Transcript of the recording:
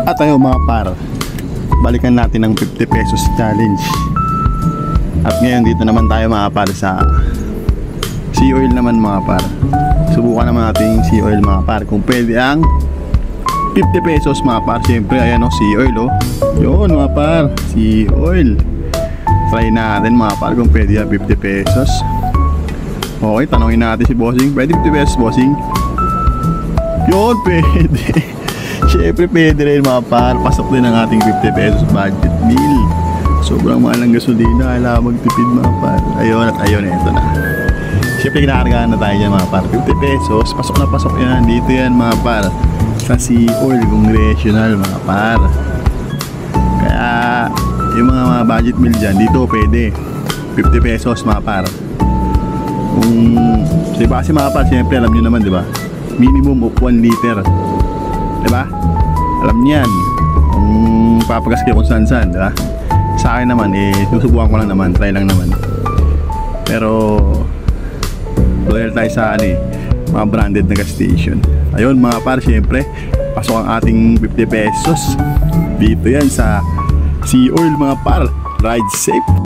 At ayun mga par, balikan natin ang 50 pesos challenge. At ngayon dito naman tayo mga par sa sea oil naman mga par. Subukan naman natin yung sea oil mga par, kung pwede ang 50 pesos mga par. Siyempre ayan o, sea oil o. Yun mga par, sea oil. Try natin mga par kung pwede ang 50 pesos. Okay, tanongin natin si bossing. Pwede 50 pesos bossing? Yun, pwede. Siyempre pwede rin mga par. Pasok din ang ating 50 pesos budget meal. Sobrang mahal ng gasolina, kailangan magtipid mga par. Ayun at ayun, ito na. Siyempre kinakargaan na tayo dyan mga par. 50 pesos, pasok na pasok yan. Dito yan mga par, sa Sea Oil Congressional mga par. Kaya yung mga budget meal dyan, dito pwede 50 pesos mga par. Kung sa iba kasi mga par, siyempre alam nyo naman diba, minimum of 1 liter, diba? Alam niyan kung papagas kayo kung saan diba? Sa akin naman susubukan ko lang naman, try lang naman. Pero loyal tayo sa mga branded na gas station. Ayun mga par, syempre pasok ang ating 50 pesos. Dito yan sa Sea Oil mga par. Ride safe.